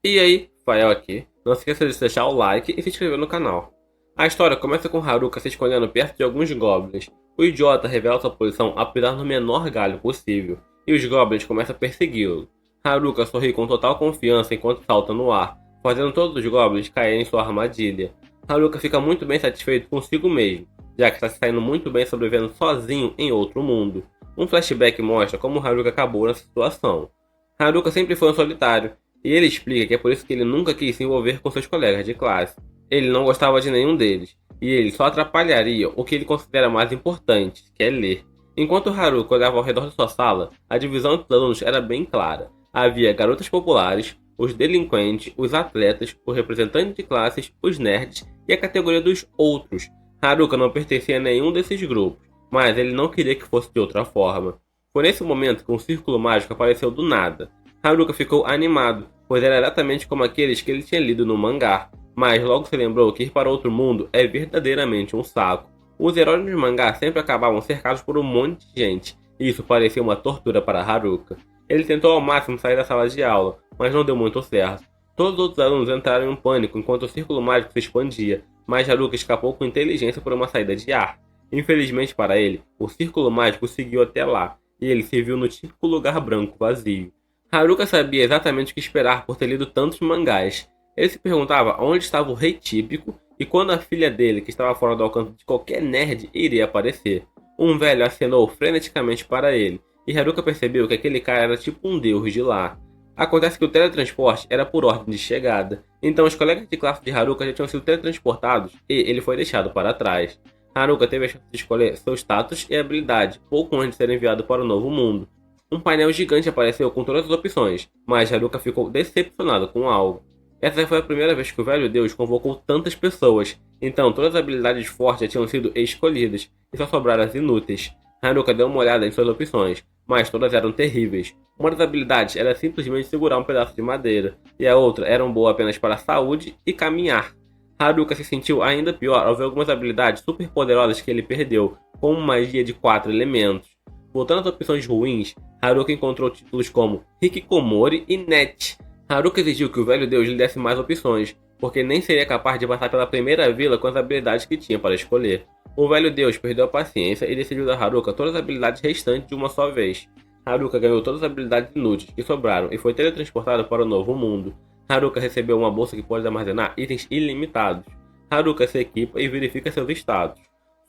E aí, Fael aqui. Não se esqueça de deixar o like e se inscrever no canal. A história começa com Haruka se escondendo perto de alguns goblins. O idiota revela sua posição a pisar no menor galho possível, e os goblins começam a persegui-lo. Haruka sorri com total confiança enquanto salta no ar, fazendo todos os goblins caírem em sua armadilha. Haruka fica muito bem satisfeito consigo mesmo, já que está se saindo muito bem sobrevivendo sozinho em outro mundo. Um flashback mostra como Haruka acabou nessa situação. Haruka sempre foi um solitário, e ele explica que é por isso que ele nunca quis se envolver com seus colegas de classe. Ele não gostava de nenhum deles, e ele só atrapalharia o que ele considera mais importante, que é ler. Enquanto Haruka olhava ao redor de sua sala, a divisão entre os alunos era bem clara. Havia garotas populares, os delinquentes, os atletas, os representantes de classes, os nerds e a categoria dos outros. Haruka não pertencia a nenhum desses grupos, mas ele não queria que fosse de outra forma. Foi nesse momento que um círculo mágico apareceu do nada. Haruka ficou animado, pois era exatamente como aqueles que ele tinha lido no mangá, mas logo se lembrou que ir para outro mundo é verdadeiramente um saco. Os heróis dos mangás sempre acabavam cercados por um monte de gente, e isso parecia uma tortura para Haruka. Ele tentou ao máximo sair da sala de aula, mas não deu muito certo. Todos os outros alunos entraram em um pânico enquanto o círculo mágico se expandia, mas Haruka escapou com inteligência por uma saída de ar. Infelizmente para ele, o círculo mágico seguiu até lá, e ele se viu no típico lugar branco vazio. Haruka sabia exatamente o que esperar por ter lido tantos mangás. Ele se perguntava onde estava o rei típico e quando a filha dele, que estava fora do alcance de qualquer nerd, iria aparecer. Um velho acenou freneticamente para ele, e Haruka percebeu que aquele cara era tipo um deus de lá. Acontece que o teletransporte era por ordem de chegada, então os colegas de classe de Haruka já tinham sido teletransportados e ele foi deixado para trás. Haruka teve a chance de escolher seu status e habilidade pouco antes de ser enviado para o novo mundo. Um painel gigante apareceu com todas as opções, mas Haruka ficou decepcionado com algo. Essa foi a primeira vez que o velho deus convocou tantas pessoas, então todas as habilidades fortes já tinham sido escolhidas, e só sobraram as inúteis. Haruka deu uma olhada em suas opções, mas todas eram terríveis. Uma das habilidades era simplesmente segurar um pedaço de madeira, e a outra era boa apenas para a saúde e caminhar. Haruka se sentiu ainda pior ao ver algumas habilidades super poderosas que ele perdeu, como magia de 4 elementos. Voltando às opções ruins, Haruka encontrou títulos como Hikikomori e Net. Haruka exigiu que o velho deus lhe desse mais opções, porque nem seria capaz de passar pela primeira vila com as habilidades que tinha para escolher. O velho deus perdeu a paciência e decidiu dar a Haruka todas as habilidades restantes de uma só vez. Haruka ganhou todas as habilidades inúteis que sobraram e foi teletransportado para o novo mundo. Haruka recebeu uma bolsa que pode armazenar itens ilimitados. Haruka se equipa e verifica seus status.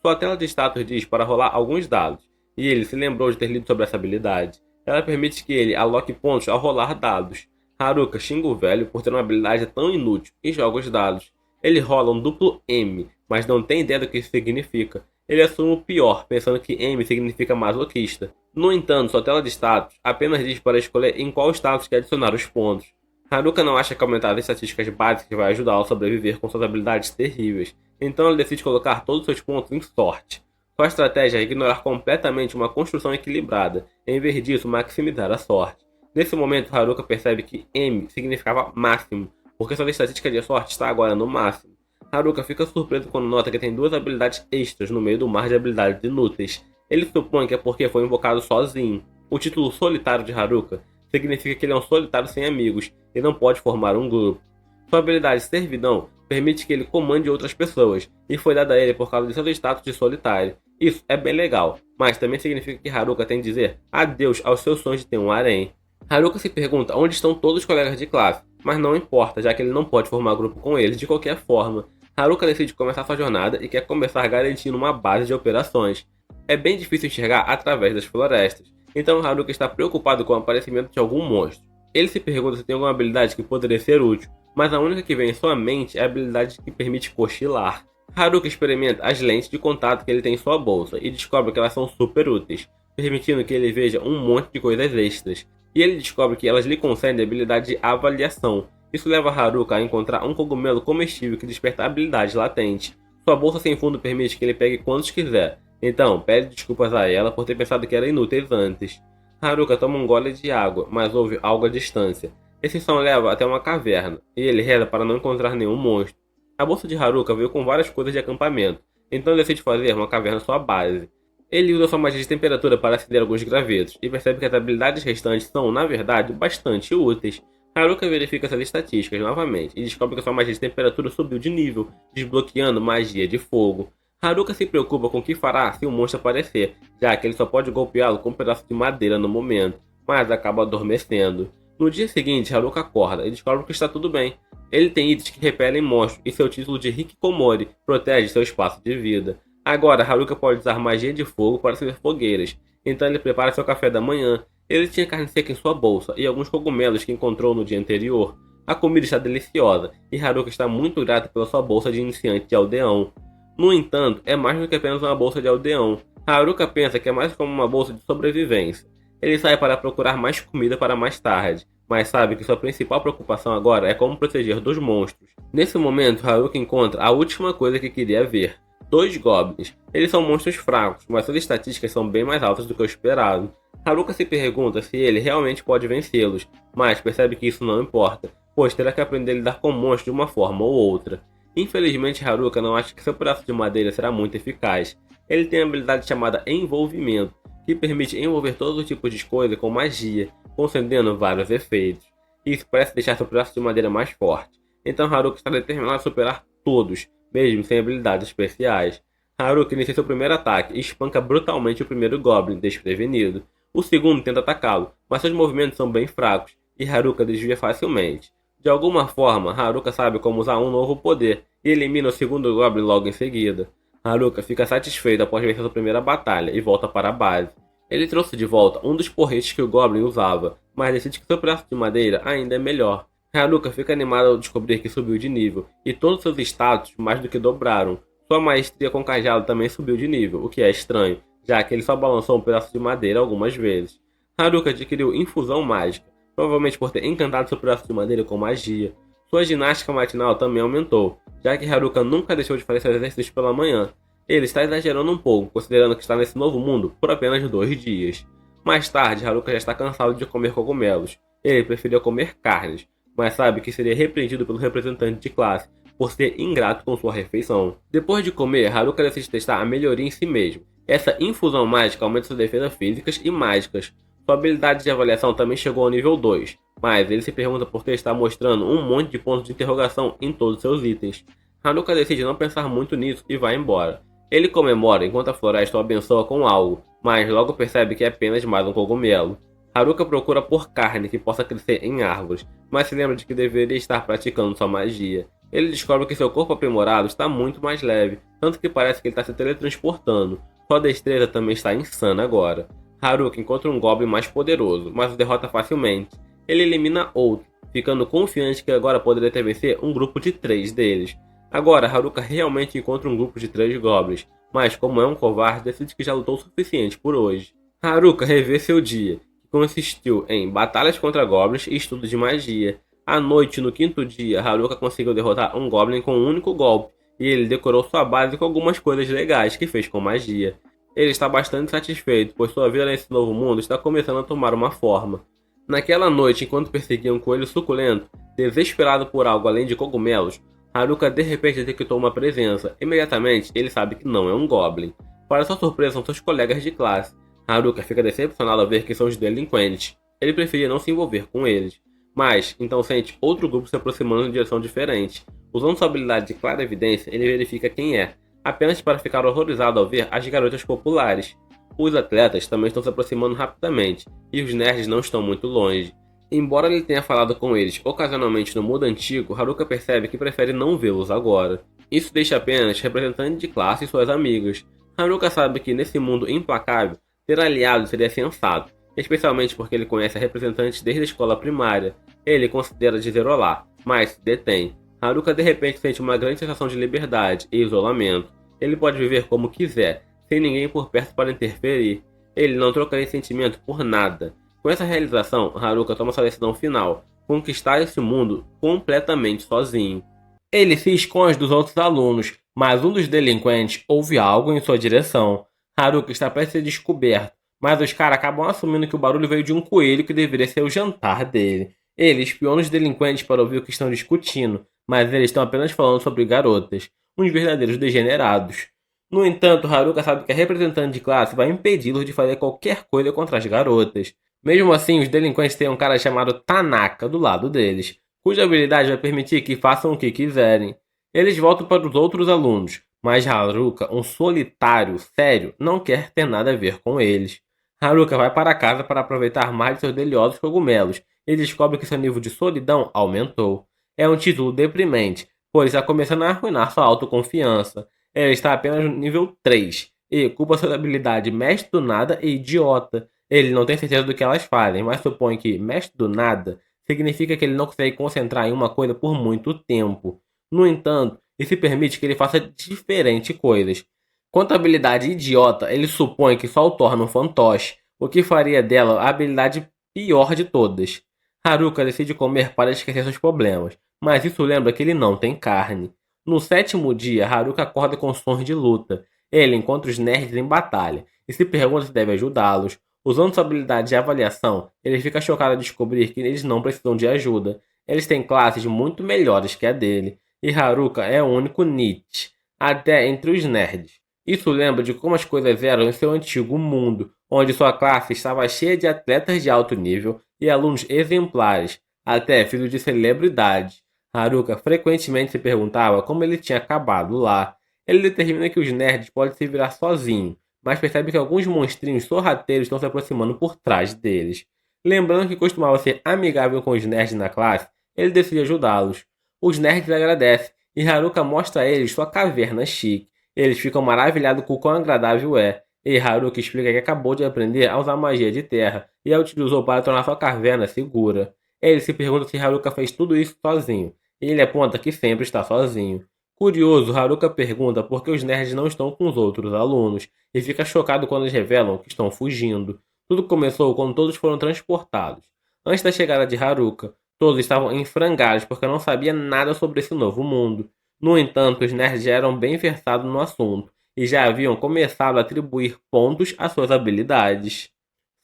Sua tela de status diz para rolar alguns dados, e ele se lembrou de ter lido sobre essa habilidade. Ela permite que ele aloque pontos ao rolar dados. Haruka xinga o velho por ter uma habilidade tão inútil e joga os dados. Ele rola um duplo M, mas não tem ideia do que isso significa. Ele assume o pior, pensando que M significa masoquista. No entanto, sua tela de status apenas diz para escolher em qual status quer adicionar os pontos. Haruka não acha que aumentar as estatísticas básicas vai ajudá-lo a sobreviver com suas habilidades terríveis, então ele decide colocar todos os seus pontos em sorte. Sua estratégia é ignorar completamente uma construção equilibrada, e em vez disso maximizar a sorte. Nesse momento, Haruka percebe que M significava máximo, porque sua estatística de sorte está agora no máximo. Haruka fica surpreso quando nota que tem duas habilidades extras no meio do mar de habilidades inúteis. Ele supõe que é porque foi invocado sozinho. O título solitário de Haruka significa que ele é um solitário sem amigos e não pode formar um grupo. Sua habilidade servidão permite que ele comande outras pessoas, e foi dada a ele por causa de seu status de solitário. Isso é bem legal, mas também significa que Haruka tem de dizer adeus aos seus sonhos de ter um harém. Haruka se pergunta onde estão todos os colegas de classe, mas não importa, já que ele não pode formar grupo com eles de qualquer forma. Haruka decide começar sua jornada e quer começar garantindo uma base de operações. É bem difícil enxergar através das florestas, então Haruka está preocupado com o aparecimento de algum monstro. Ele se pergunta se tem alguma habilidade que poderia ser útil, mas a única que vem em sua mente é a habilidade que permite cochilar. Haruka experimenta as lentes de contato que ele tem em sua bolsa e descobre que elas são super úteis, permitindo que ele veja um monte de coisas extras. E ele descobre que elas lhe concedem a habilidade de avaliação. Isso leva Haruka a encontrar um cogumelo comestível que desperta habilidades latentes. Sua bolsa sem fundo permite que ele pegue quantos quiser, então pede desculpas a ela por ter pensado que eram inúteis antes. Haruka toma um gole de água, mas ouve algo à distância. Esse som leva até uma caverna, e ele reza para não encontrar nenhum monstro. A bolsa de Haruka veio com várias coisas de acampamento, então ele decide fazer uma caverna sua base. Ele usa sua magia de temperatura para acender alguns gravetos, e percebe que as habilidades restantes são, na verdade, bastante úteis. Haruka verifica essas estatísticas novamente e descobre que sua magia de temperatura subiu de nível, desbloqueando magia de fogo. Haruka se preocupa com o que fará se o monstro aparecer, já que ele só pode golpeá-lo com um pedaço de madeira no momento, mas acaba adormecendo. No dia seguinte, Haruka acorda e descobre que está tudo bem. Ele tem itens que repelem monstros e seu título de Hikikomori protege seu espaço de vida. Agora, Haruka pode usar magia de fogo para acender fogueiras, então ele prepara seu café da manhã. Ele tinha carne seca em sua bolsa e alguns cogumelos que encontrou no dia anterior. A comida está deliciosa e Haruka está muito grata pela sua bolsa de iniciante de aldeão. No entanto, é mais do que apenas uma bolsa de aldeão. Haruka pensa que é mais como uma bolsa de sobrevivência. Ele sai para procurar mais comida para mais tarde, mas sabe que sua principal preocupação agora é como proteger dos monstros. Nesse momento, Haruka encontra a última coisa que queria ver. 2 goblins. Eles são monstros fracos, mas suas estatísticas são bem mais altas do que o esperado. Haruka se pergunta se ele realmente pode vencê-los, mas percebe que isso não importa, pois terá que aprender a lidar com monstros de uma forma ou outra. Infelizmente, Haruka não acha que seu pedaço de madeira será muito eficaz. Ele tem a habilidade chamada Envolvimento, que permite envolver todos os tipos de coisa com magia, concedendo vários efeitos. Isso parece deixar seu pedaço de madeira mais forte. Então Haruka está determinado a superar todos, mesmo sem habilidades especiais. Haruka inicia seu primeiro ataque e espanca brutalmente o primeiro Goblin, desprevenido. O segundo tenta atacá-lo, mas seus movimentos são bem fracos, e Haruka desvia facilmente. De alguma forma, Haruka sabe como usar um novo poder, e elimina o segundo Goblin logo em seguida. Haruka fica satisfeito após vencer sua primeira batalha e volta para a base. Ele trouxe de volta um dos porretes que o Goblin usava, mas decide que seu pedaço de madeira ainda é melhor. Haruka fica animado ao descobrir que subiu de nível, e todos seus status mais do que dobraram. Sua maestria com cajado também subiu de nível, o que é estranho, já que ele só balançou um pedaço de madeira algumas vezes. Haruka adquiriu infusão mágica, provavelmente por ter encantado seu pedaço de madeira com magia. Sua ginástica matinal também aumentou, já que Haruka nunca deixou de fazer seus exercícios pela manhã. Ele está exagerando um pouco, considerando que está nesse novo mundo por apenas 2 dias. Mais tarde, Haruka já está cansado de comer cogumelos. Ele preferia comer carnes, mas sabe que seria repreendido pelo representante de classe por ser ingrato com sua refeição. Depois de comer, Haruka decide testar a melhoria em si mesmo. Essa infusão mágica aumenta suas defesas físicas e mágicas. Sua habilidade de avaliação também chegou ao nível 2, mas ele se pergunta por que está mostrando um monte de pontos de interrogação em todos seus itens. Haruka decide não pensar muito nisso e vai embora. Ele comemora enquanto a floresta o abençoa com algo, mas logo percebe que é apenas mais um cogumelo. Haruka procura por carne que possa crescer em árvores, mas se lembra de que deveria estar praticando sua magia. Ele descobre que seu corpo aprimorado está muito mais leve, tanto que parece que ele está se teletransportando. Sua destreza também está insana agora. Haruka encontra um Goblin mais poderoso, mas o derrota facilmente. Ele elimina outro, ficando confiante que agora poderia ter vencer um grupo de 3 deles. Agora, Haruka realmente encontra um grupo de 3 Goblins, mas como é um covarde, decide que já lutou o suficiente por hoje. Haruka revê seu dia, que consistiu em batalhas contra Goblins e estudo de magia. À noite, no 5º dia, Haruka conseguiu derrotar um Goblin com um único golpe, e ele decorou sua base com algumas coisas legais que fez com magia. Ele está bastante satisfeito, pois sua vida nesse novo mundo está começando a tomar uma forma. Naquela noite, enquanto perseguia um coelho suculento, desesperado por algo além de cogumelos, Haruka de repente detectou uma presença. Imediatamente, ele sabe que não é um Goblin. Para sua surpresa, são seus colegas de classe. Haruka fica decepcionado ao ver que são os delinquentes. Ele preferia não se envolver com eles. Mas, então sente outro grupo se aproximando em direção diferente. Usando sua habilidade de clara evidência, ele verifica quem é, apenas para ficar horrorizado ao ver as garotas populares. Os atletas também estão se aproximando rapidamente, e os nerds não estão muito longe. Embora ele tenha falado com eles ocasionalmente no mundo antigo, Haruka percebe que prefere não vê-los agora. Isso deixa apenas representantes de classe e suas amigas. Haruka sabe que nesse mundo implacável, ter aliados seria sensato, especialmente porque ele conhece representantes desde a escola primária. Ele considera dizer olá, mas se detém. Haruka de repente sente uma grande sensação de liberdade e isolamento. Ele pode viver como quiser, sem ninguém por perto para interferir. Ele não trocaria sentimento por nada. Com essa realização, Haruka toma sua decisão final, conquistar esse mundo completamente sozinho. Ele se esconde dos outros alunos, mas um dos delinquentes ouve algo em sua direção. Haruka está prestes a ser descoberto, mas os caras acabam assumindo que o barulho veio de um coelho que deveria ser o jantar dele. Ele espiona os delinquentes para ouvir o que estão discutindo, mas eles estão apenas falando sobre garotas, uns verdadeiros degenerados. No entanto, Haruka sabe que a representante de classe vai impedi-los de fazer qualquer coisa contra as garotas. Mesmo assim, os delinquentes têm um cara chamado Tanaka do lado deles, cuja habilidade vai permitir que façam o que quiserem. Eles voltam para os outros alunos, mas Haruka, um solitário sério, não quer ter nada a ver com eles. Haruka vai para casa para aproveitar mais de seus deliosos cogumelos e descobre que seu nível de solidão aumentou. É um título deprimente, pois está começando a arruinar sua autoconfiança. Ele está apenas no nível 3 e culpa sua habilidade mestre do nada e idiota. Ele não tem certeza do que elas fazem, mas supõe que mestre do nada significa que ele não consegue concentrar em uma coisa por muito tempo. No entanto, isso permite que ele faça diferentes coisas. Quanto à habilidade idiota, ele supõe que só o torna um fantoche, o que faria dela a habilidade pior de todas. Haruka decide comer para esquecer seus problemas, mas isso lembra que ele não tem carne. No sétimo dia, Haruka acorda com sons de luta. Ele encontra os nerds em batalha e se pergunta se deve ajudá-los. Usando sua habilidade de avaliação, ele fica chocado ao descobrir que eles não precisam de ajuda. Eles têm classes muito melhores que a dele, e Haruka é o único Nietzsche, até entre os nerds. Isso lembra de como as coisas eram em seu antigo mundo, onde sua classe estava cheia de atletas de alto nível e alunos exemplares, até filhos de celebridades. Haruka frequentemente se perguntava como ele tinha acabado lá. Ele determina que os nerds podem se virar sozinhos, mas percebe que alguns monstrinhos sorrateiros estão se aproximando por trás deles. Lembrando que costumava ser amigável com os nerds na classe, ele decide ajudá-los. Os nerds agradecem e Haruka mostra a eles sua caverna chique. Eles ficam maravilhados com o quão agradável é, e Haruka explica que acabou de aprender a usar magia de terra e a utilizou para tornar sua caverna segura. Ele se pergunta se Haruka fez tudo isso sozinho, e ele aponta que sempre está sozinho. Curioso, Haruka pergunta por que os nerds não estão com os outros alunos, e fica chocado quando eles revelam que estão fugindo. Tudo começou quando todos foram transportados. Antes da chegada de Haruka, todos estavam em frangalhos porque não sabiam nada sobre esse novo mundo. No entanto, os nerds já eram bem versados no assunto e já haviam começado a atribuir pontos às suas habilidades.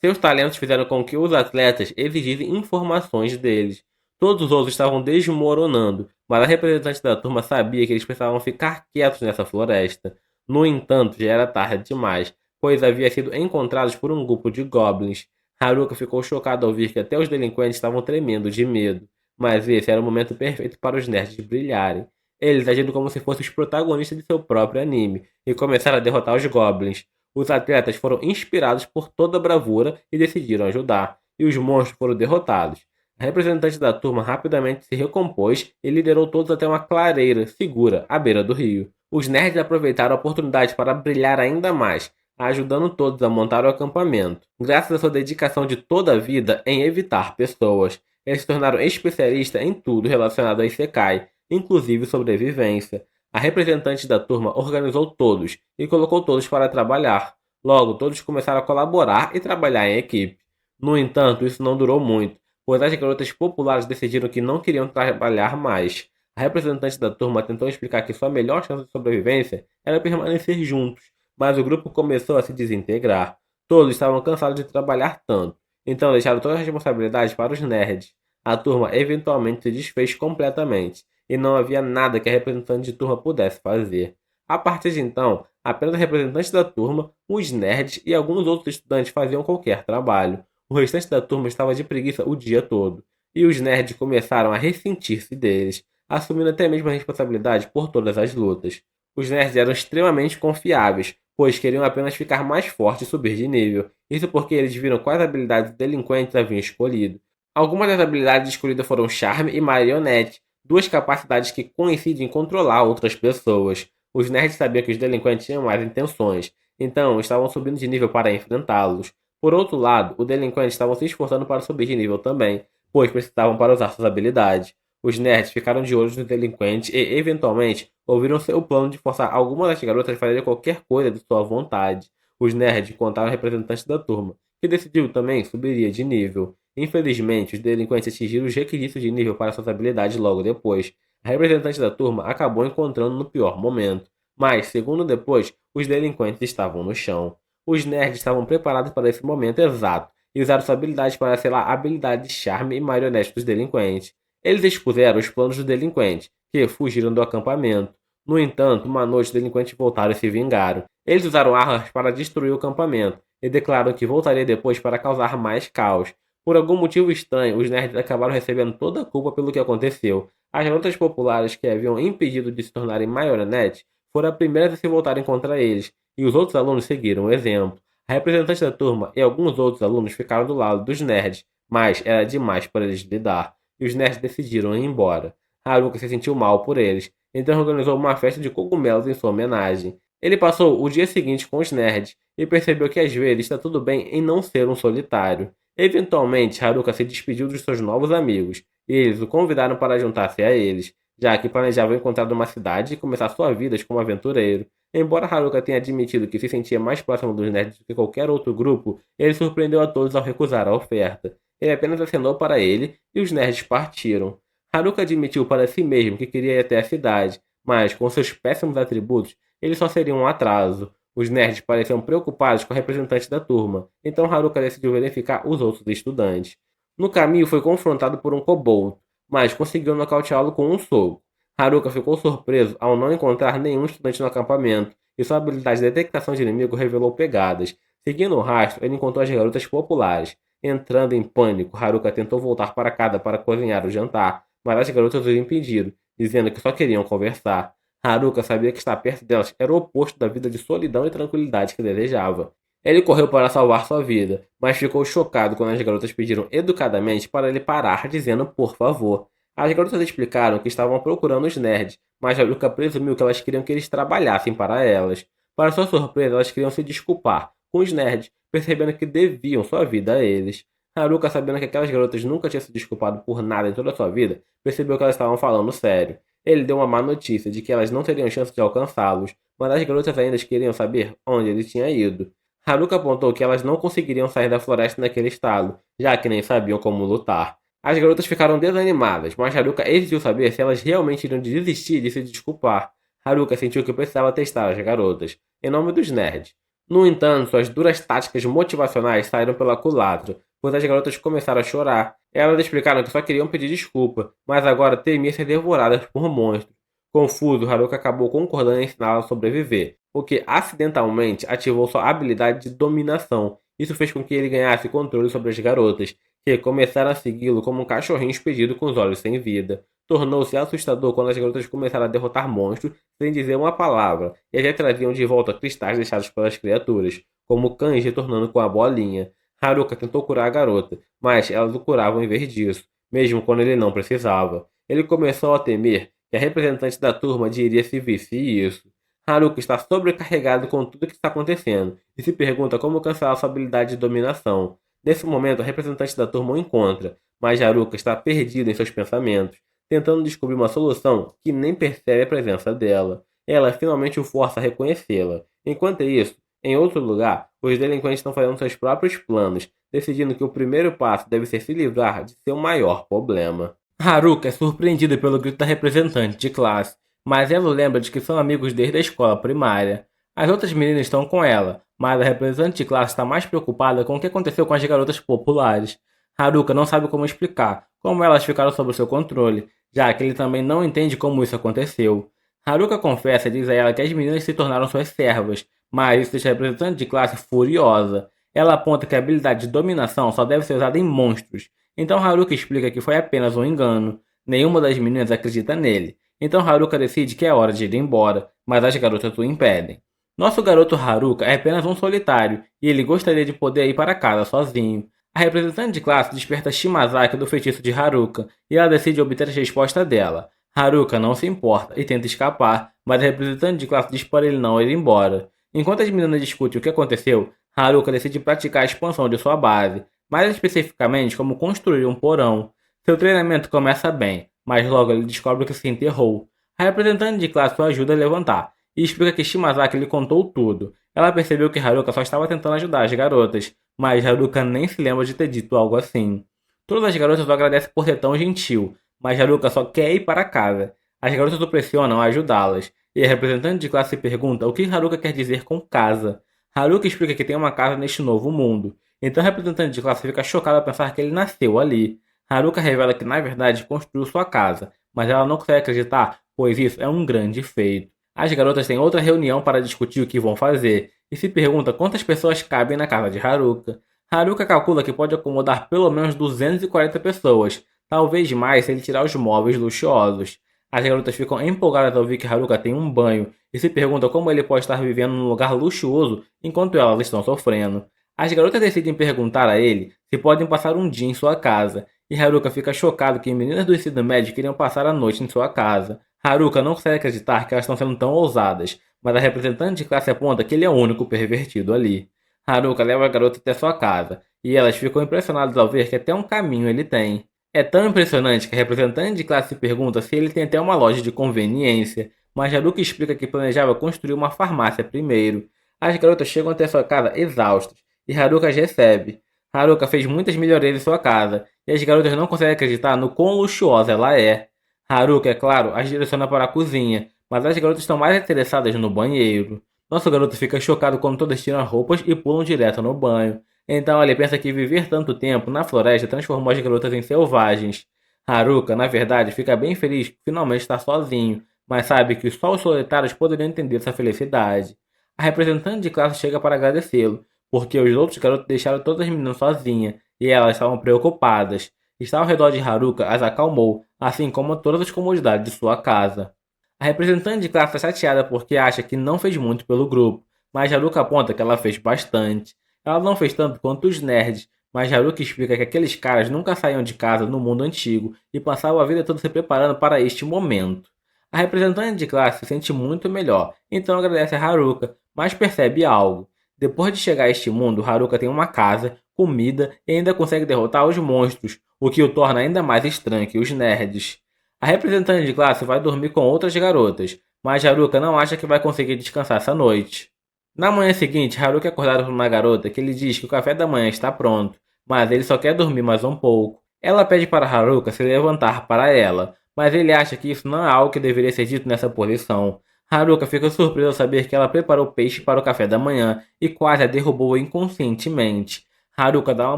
Seus talentos fizeram com que os atletas exigissem informações deles. Todos os outros estavam desmoronando, mas a representante da turma sabia que eles precisavam ficar quietos nessa floresta. No entanto, já era tarde demais, pois havia sido encontrados por um grupo de goblins. Haruka ficou chocado ao ver que até os delinquentes estavam tremendo de medo, mas esse era o momento perfeito para os nerds brilharem. Eles agindo como se fossem os protagonistas de seu próprio anime e começaram a derrotar os goblins. Os atletas foram inspirados por toda a bravura e decidiram ajudar, e os monstros foram derrotados. A representante da turma rapidamente se recompôs e liderou todos até uma clareira segura à beira do rio. Os nerds aproveitaram a oportunidade para brilhar ainda mais, ajudando todos a montar o acampamento. Graças à sua dedicação de toda a vida em evitar pessoas, eles se tornaram especialistas em tudo relacionado a Isekai, inclusive sobrevivência. A representante da turma organizou todos e colocou todos para trabalhar. Logo, todos começaram a colaborar e trabalhar em equipe. No entanto, isso não durou muito, pois as garotas populares decidiram que não queriam trabalhar mais. A representante da turma tentou explicar que sua melhor chance de sobrevivência era permanecer juntos, mas o grupo começou a se desintegrar. Todos estavam cansados de trabalhar tanto, então deixaram todas as responsabilidades para os nerds. A turma eventualmente se desfez completamente, e não havia nada que a representante de turma pudesse fazer. A partir de então, apenas a representante da turma, os nerds e alguns outros estudantes faziam qualquer trabalho. O restante da turma estava de preguiça o dia todo, e os nerds começaram a ressentir-se deles, assumindo até mesmo a responsabilidade por todas as lutas. Os nerds eram extremamente confiáveis, pois queriam apenas ficar mais fortes e subir de nível, isso porque eles viram quais habilidades os delinquentes haviam escolhido. Algumas das habilidades escolhidas foram Charme e Marionete, duas capacidades que coincidem em controlar outras pessoas. Os nerds sabiam que os delinquentes tinham mais intenções, então estavam subindo de nível para enfrentá-los. Por outro lado, os delinquentes estavam se esforçando para subir de nível também, pois precisavam para usar suas habilidades. Os nerds ficaram de olho nos delinquentes e, eventualmente, ouviram seu plano de forçar algumas das garotas a fazerem qualquer coisa de sua vontade. Os nerds contaram ao representante da turma, que decidiu também subiria de nível. Infelizmente, os delinquentes atingiram os requisitos de nível para suas habilidades logo depois. A representante da turma acabou encontrando no pior momento, mas, segundo depois, os delinquentes estavam no chão. Os nerds estavam preparados para esse momento exato e usaram sua habilidade para selar a habilidade de charme e marionete dos delinquentes. Eles expuseram os planos dos delinquentes, que fugiram do acampamento. No entanto, uma noite os delinquentes voltaram e se vingaram. Eles usaram armas para destruir o acampamento e declarou que voltaria depois para causar mais caos. Por algum motivo estranho, os nerds acabaram recebendo toda a culpa pelo que aconteceu. As garotas populares que haviam impedido de se tornarem marionetes foram as primeiras a se voltarem contra eles, e os outros alunos seguiram o exemplo. A representante da turma e alguns outros alunos ficaram do lado dos nerds, mas era demais para eles lidar, e os nerds decidiram ir embora. Haruka se sentiu mal por eles, então organizou uma festa de cogumelos em sua homenagem. Ele passou o dia seguinte com os nerds e percebeu que às vezes está tudo bem em não ser um solitário. Eventualmente, Haruka se despediu dos seus novos amigos, e eles o convidaram para juntar-se a eles, já que planejavam encontrar uma cidade e começar sua vida como aventureiro. Embora Haruka tenha admitido que se sentia mais próximo dos nerds do que qualquer outro grupo, ele surpreendeu a todos ao recusar a oferta. Ele apenas acenou para ele e os nerds partiram. Haruka admitiu para si mesmo que queria ir até a cidade, mas com seus péssimos atributos, ele só seria um atraso. Os nerds pareciam preocupados com a representante da turma, então Haruka decidiu verificar os outros estudantes. No caminho foi confrontado por um kobold, mas conseguiu nocauteá-lo com um soco. Haruka ficou surpreso ao não encontrar nenhum estudante no acampamento, e sua habilidade de detectação de inimigo revelou pegadas. Seguindo o rastro, ele encontrou as garotas populares. Entrando em pânico, Haruka tentou voltar para casa para cozinhar o jantar, mas as garotas o impediram, dizendo que só queriam conversar. Haruka sabia que estar perto delas era o oposto da vida de solidão e tranquilidade que desejava. Ele correu para salvar sua vida, mas ficou chocado quando as garotas pediram educadamente para ele parar, dizendo por favor. As garotas explicaram que estavam procurando os nerds, mas Haruka presumiu que elas queriam que eles trabalhassem para elas. Para sua surpresa, elas queriam se desculpar com os nerds, percebendo que deviam sua vida a eles. Haruka, sabendo que aquelas garotas nunca tinham se desculpado por nada em toda a sua vida, percebeu que elas estavam falando sério. Ele deu uma má notícia de que elas não teriam chance de alcançá-los, mas as garotas ainda queriam saber onde ele tinha ido. Haruka apontou que elas não conseguiriam sair da floresta naquele estado, já que nem sabiam como lutar. As garotas ficaram desanimadas, mas Haruka exigiu saber se elas realmente iriam desistir de se desculpar. Haruka sentiu que precisava testar as garotas, em nome dos nerds. No entanto, suas duras táticas motivacionais saíram pela culatra, pois as garotas começaram a chorar. Elas explicaram que só queriam pedir desculpa, mas agora temiam ser devoradas por monstros. Confuso, Haruka acabou concordando em ensiná-las a sobreviver, o que acidentalmente ativou sua habilidade de dominação. Isso fez com que ele ganhasse controle sobre as garotas, que começaram a segui-lo como um cachorrinho expedido com os olhos sem vida. Tornou-se assustador quando as garotas começaram a derrotar monstros sem dizer uma palavra, e até traziam de volta cristais deixados pelas criaturas, como cães retornando com a bolinha. Haruka tentou curar a garota, mas elas o curavam em vez disso, mesmo quando ele não precisava. Ele começou a temer que a representante da turma diria se visse isso. Haruka está sobrecarregado com tudo o que está acontecendo e se pergunta como cancelar sua habilidade de dominação. Nesse momento, a representante da turma o encontra, mas Haruka está perdido em seus pensamentos, tentando descobrir uma solução que nem percebe a presença dela. Ela finalmente o força a reconhecê-la. Enquanto isso, em outro lugar, os delinquentes estão fazendo seus próprios planos, decidindo que o primeiro passo deve ser se livrar de seu maior problema. Haruka é surpreendida pelo grito da representante de classe, mas ela lembra de que são amigos desde a escola primária. As outras meninas estão com ela, mas a representante de classe está mais preocupada com o que aconteceu com as garotas populares. Haruka não sabe como explicar como elas ficaram sob seu controle, já que ele também não entende como isso aconteceu. Haruka confessa e diz a ela que as meninas se tornaram suas servas, mas isso deixa a representante de classe furiosa. Ela aponta que a habilidade de dominação só deve ser usada em monstros, então Haruka explica que foi apenas um engano. Nenhuma das meninas acredita nele, então Haruka decide que é hora de ir embora, mas as garotas o impedem. Nosso garoto Haruka é apenas um solitário, e ele gostaria de poder ir para casa sozinho. A representante de classe desperta Shimazaki do feitiço de Haruka, e ela decide obter a resposta dela. Haruka não se importa e tenta escapar, mas a representante de classe diz para ele não ir embora. Enquanto as meninas discutem o que aconteceu, Haruka decide praticar a expansão de sua base, mais especificamente como construir um porão. Seu treinamento começa bem, mas logo ele descobre que se enterrou. A representante de classe o ajuda a levantar, e explica que Shimazaki lhe contou tudo. Ela percebeu que Haruka só estava tentando ajudar as garotas, mas Haruka nem se lembra de ter dito algo assim. Todas as garotas o agradecem por ser tão gentil, mas Haruka só quer ir para casa. As garotas o pressionam a ajudá-las, e a representante de classe pergunta o que Haruka quer dizer com casa. Haruka explica que tem uma casa neste novo mundo, então a representante de classe fica chocada ao pensar que ele nasceu ali. Haruka revela que na verdade construiu sua casa, mas ela não consegue acreditar, pois isso é um grande feito. As garotas têm outra reunião para discutir o que vão fazer, e se pergunta quantas pessoas cabem na casa de Haruka. Haruka calcula que pode acomodar pelo menos 240 pessoas, talvez mais se ele tirar os móveis luxuosos. As garotas ficam empolgadas ao ver que Haruka tem um banho e se perguntam como ele pode estar vivendo num lugar luxuoso enquanto elas estão sofrendo. As garotas decidem perguntar a ele se podem passar um dia em sua casa, e Haruka fica chocado que meninas do ensino médio queriam passar a noite em sua casa. Haruka não consegue acreditar que elas estão sendo tão ousadas, mas a representante de classe aponta que ele é o único pervertido ali. Haruka leva a garota até sua casa, e elas ficam impressionadas ao ver que até um caminho ele tem. É tão impressionante que a representante de classe se pergunta se ele tem até uma loja de conveniência, mas Haruka explica que planejava construir uma farmácia primeiro. As garotas chegam até sua casa exaustas, e Haruka as recebe. Haruka fez muitas melhorias em sua casa, e as garotas não conseguem acreditar no quão luxuosa ela é. Haruka, é claro, as direciona para a cozinha, mas as garotas estão mais interessadas no banheiro. Nosso garoto fica chocado quando todas tiram as roupas e pulam direto no banho. Então ele pensa que viver tanto tempo na floresta transformou as garotas em selvagens. Haruka, na verdade, fica bem feliz que finalmente está sozinho, mas sabe que só os solitários poderiam entender essa felicidade. A representante de classe chega para agradecê-lo, porque os outros garotos deixaram todas as meninas sozinhas, e elas estavam preocupadas. Estar ao redor de Haruka as acalmou, assim como todas as comodidades de sua casa. A representante de classe está chateada porque acha que não fez muito pelo grupo, mas Haruka aponta que ela fez bastante. Ela não fez tanto quanto os nerds, mas Haruka explica que aqueles caras nunca saíam de casa no mundo antigo e passavam a vida toda se preparando para este momento. A representante de classe se sente muito melhor, então agradece a Haruka, mas percebe algo. Depois de chegar a este mundo, Haruka tem uma casa, comida e ainda consegue derrotar os monstros, o que o torna ainda mais estranho que os nerds. A representante de classe vai dormir com outras garotas, mas Haruka não acha que vai conseguir descansar essa noite. Na manhã seguinte, Haruka é acordado por uma garota que lhe diz que o café da manhã está pronto, mas ele só quer dormir mais um pouco. Ela pede para Haruka se levantar para ela, mas ele acha que isso não é algo que deveria ser dito nessa posição. Haruka fica surpresa ao saber que ela preparou peixe para o café da manhã e quase a derrubou inconscientemente. Haruka dá uma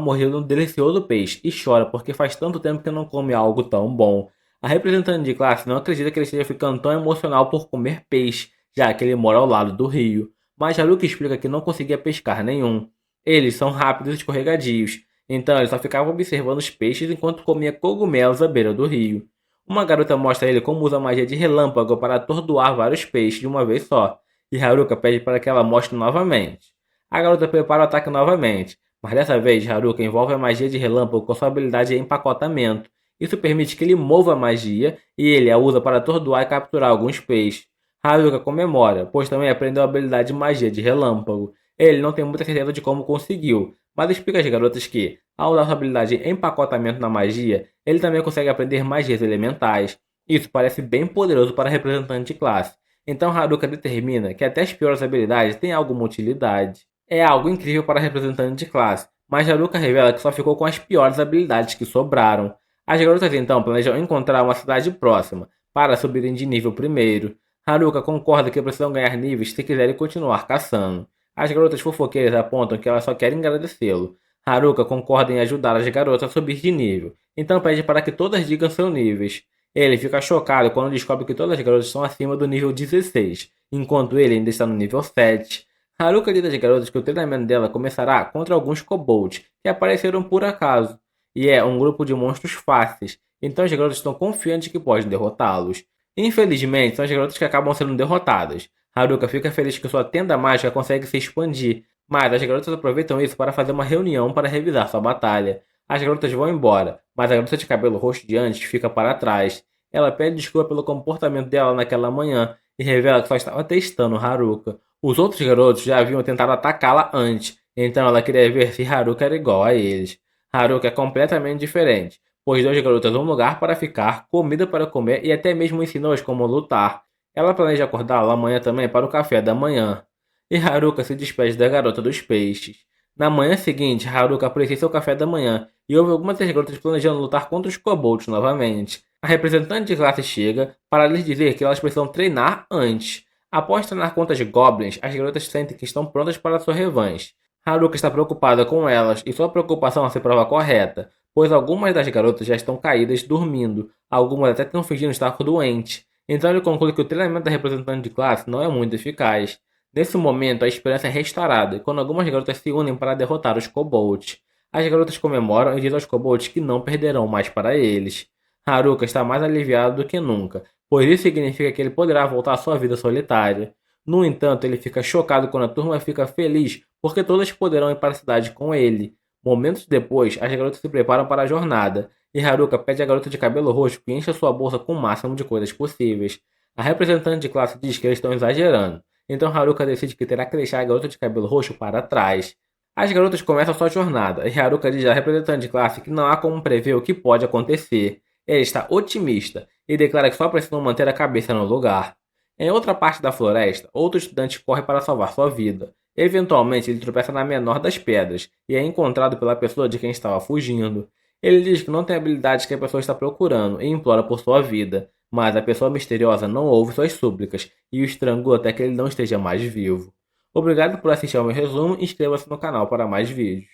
mordida no delicioso peixe e chora porque faz tanto tempo que não come algo tão bom. A representante de classe não acredita que ele esteja ficando tão emocional por comer peixe, já que ele mora ao lado do rio. Mas Haruka explica que não conseguia pescar nenhum. Eles são rápidos e escorregadios, então ele só ficava observando os peixes enquanto comia cogumelos à beira do rio. Uma garota mostra a ele como usa magia de relâmpago para atordoar vários peixes de uma vez só, e Haruka pede para que ela mostre novamente. A garota prepara o ataque novamente, mas dessa vez Haruka envolve a magia de relâmpago com sua habilidade de empacotamento. Isso permite que ele mova a magia e ele a usa para atordoar e capturar alguns peixes. Haruka comemora, pois também aprendeu a habilidade de magia de relâmpago. Ele não tem muita certeza de como conseguiu, mas explica às garotas que, ao usar sua habilidade de empacotamento na magia, ele também consegue aprender magias elementais. Isso parece bem poderoso para representante de classe. Então Haruka determina que até as piores habilidades têm alguma utilidade. É algo incrível para representante de classe, mas Haruka revela que só ficou com as piores habilidades que sobraram. As garotas então planejam encontrar uma cidade próxima, para subirem de nível primeiro. Haruka concorda que precisam ganhar níveis se quiserem continuar caçando. As garotas fofoqueiras apontam que elas só querem agradecê-lo. Haruka concorda em ajudar as garotas a subir de nível, então pede para que todas digam seus níveis. Ele fica chocado quando descobre que todas as garotas estão acima do nível 16, enquanto ele ainda está no nível 7. Haruka diz às garotas que o treinamento dela começará contra alguns kobolds, que apareceram por acaso, e é um grupo de monstros fáceis, então as garotas estão confiantes que podem derrotá-los. Infelizmente, são as garotas que acabam sendo derrotadas. Haruka fica feliz que sua tenda mágica consegue se expandir, mas as garotas aproveitam isso para fazer uma reunião para revisar sua batalha. As garotas vão embora, mas a garota de cabelo roxo de antes fica para trás. Ela pede desculpa pelo comportamento dela naquela manhã e revela que só estava testando Haruka. Os outros garotos já haviam tentado atacá-la antes, então ela queria ver se Haruka era igual a eles. Haruka é completamente diferente, pois dois garotas um lugar para ficar, comida para comer e até mesmo ensinou-as como lutar. Ela planeja acordá-la amanhã também para o café da manhã. E Haruka se despede da garota dos peixes. Na manhã seguinte, Haruka aprecia seu café da manhã e ouve algumas das garotas planejando lutar contra os kobolds novamente. A representante de classe chega para lhes dizer que elas precisam treinar antes. Após treinar contra os goblins, as garotas sentem que estão prontas para sua revanche. Haruka está preocupada com elas e sua preocupação se prova correta, pois algumas das garotas já estão caídas dormindo, algumas até estão fingindo estar doentes. Então ele conclui que o treinamento da representante de classe não é muito eficaz. Nesse momento, a esperança é restaurada, e quando algumas garotas se unem para derrotar os kobolds. As garotas comemoram e dizem aos kobolds que não perderão mais para eles. Haruka está mais aliviado do que nunca, pois isso significa que ele poderá voltar à sua vida solitária. No entanto, ele fica chocado quando a turma fica feliz porque todas poderão ir para a cidade com ele. Momentos depois, as garotas se preparam para a jornada, e Haruka pede à garota de cabelo roxo que encha sua bolsa com o máximo de coisas possíveis. A representante de classe diz que eles estão exagerando, então Haruka decide que terá que deixar a garota de cabelo roxo para trás. As garotas começam sua jornada, e Haruka diz à representante de classe que não há como prever o que pode acontecer. Ele está otimista e declara que só precisam manter a cabeça no lugar. Em outra parte da floresta, outro estudante corre para salvar sua vida. Eventualmente, ele tropeça na menor das pedras e é encontrado pela pessoa de quem estava fugindo. Ele diz que não tem habilidades que a pessoa está procurando e implora por sua vida, mas a pessoa misteriosa não ouve suas súplicas e o estrangula até que ele não esteja mais vivo. Obrigado por assistir ao meu resumo e inscreva-se no canal para mais vídeos.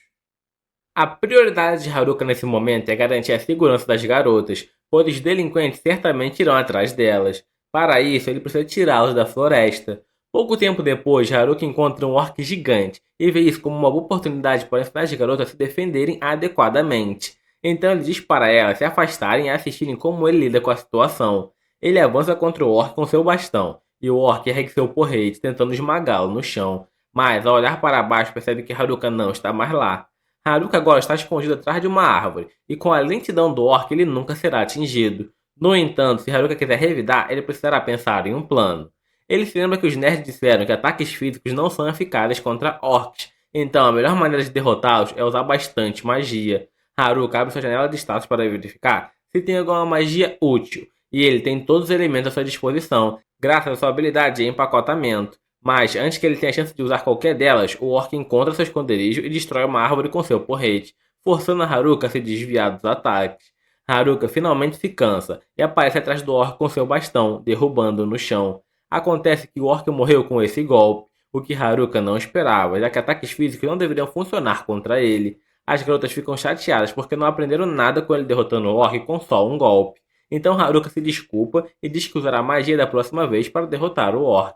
A prioridade de Haruka nesse momento é garantir a segurança das garotas, pois os delinquentes certamente irão atrás delas. Para isso, ele precisa tirá-las da floresta. Pouco tempo depois, Haruka encontra um orc gigante e vê isso como uma boa oportunidade para ensinar as garotas a se defenderem adequadamente. Então ele diz para elas se afastarem e assistirem como ele lida com a situação. Ele avança contra o orc com seu bastão, e o orc ergue seu porrete tentando esmagá-lo no chão. Mas ao olhar para baixo percebe que Haruka não está mais lá. Haruka agora está escondido atrás de uma árvore, e com a lentidão do orc ele nunca será atingido. No entanto, se Haruka quiser revidar, ele precisará pensar em um plano. Ele se lembra que os nerds disseram que ataques físicos não são eficazes contra orcs, então a melhor maneira de derrotá-los é usar bastante magia. Haruka abre sua janela de status para verificar se tem alguma magia útil, e ele tem todos os elementos à sua disposição, graças à sua habilidade de empacotamento. Mas, antes que ele tenha a chance de usar qualquer delas, o orc encontra seu esconderijo e destrói uma árvore com seu porrete, forçando a Haruka a se desviar dos ataques. Haruka finalmente se cansa e aparece atrás do orc com seu bastão, derrubando-o no chão. Acontece que o orc morreu com esse golpe, o que Haruka não esperava, já que ataques físicos não deveriam funcionar contra ele. As garotas ficam chateadas porque não aprenderam nada com ele derrotando o orc com só um golpe. Então Haruka se desculpa e diz que usará magia da próxima vez para derrotar o orc.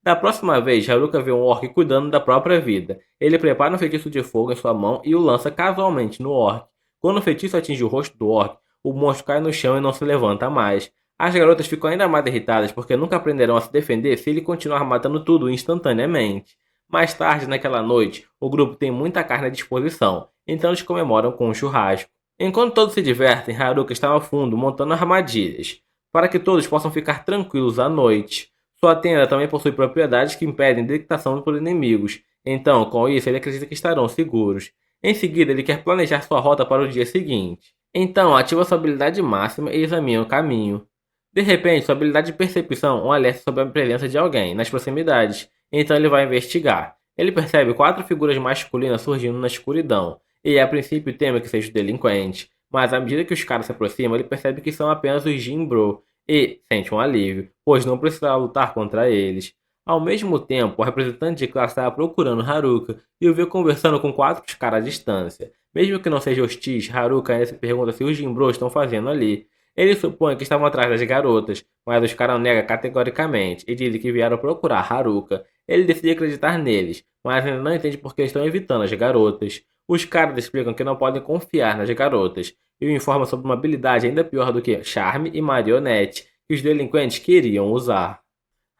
Da próxima vez, Haruka vê um orc cuidando da própria vida. Ele prepara um feitiço de fogo em sua mão e o lança casualmente no orc. Quando o feitiço atinge o rosto do orc, o monstro cai no chão e não se levanta mais. As garotas ficam ainda mais irritadas porque nunca aprenderão a se defender se ele continuar matando tudo instantaneamente. Mais tarde, naquela noite, o grupo tem muita carne à disposição, então eles comemoram com um churrasco. Enquanto todos se divertem, Haruka está ao fundo montando armadilhas, para que todos possam ficar tranquilos à noite. Sua tenda também possui propriedades que impedem detectação por inimigos, então com isso ele acredita que estarão seguros. Em seguida, ele quer planejar sua rota para o dia seguinte. Então ativa sua habilidade máxima e examina o caminho. De repente, sua habilidade de percepção o alerta sobre a presença de alguém nas proximidades, então ele vai investigar. Ele percebe 4 figuras masculinas surgindo na escuridão, e a princípio teme que sejam delinquentes, mas à medida que os caras se aproximam, ele percebe que são apenas os Jinbro, e sente um alívio, pois não precisará lutar contra eles. Ao mesmo tempo, o representante de classe estava procurando Haruka e o viu conversando com 4 caras à distância. Mesmo que não seja hostis, Haruka ainda se pergunta se os Jinbro estão fazendo ali. Ele supõe que estavam atrás das garotas, mas os caras negam categoricamente e dizem que vieram procurar Haruka. Ele decide acreditar neles, mas ainda não entende por que estão evitando as garotas. Os caras explicam que não podem confiar nas garotas e o informam sobre uma habilidade ainda pior do que charme e marionete que os delinquentes queriam usar.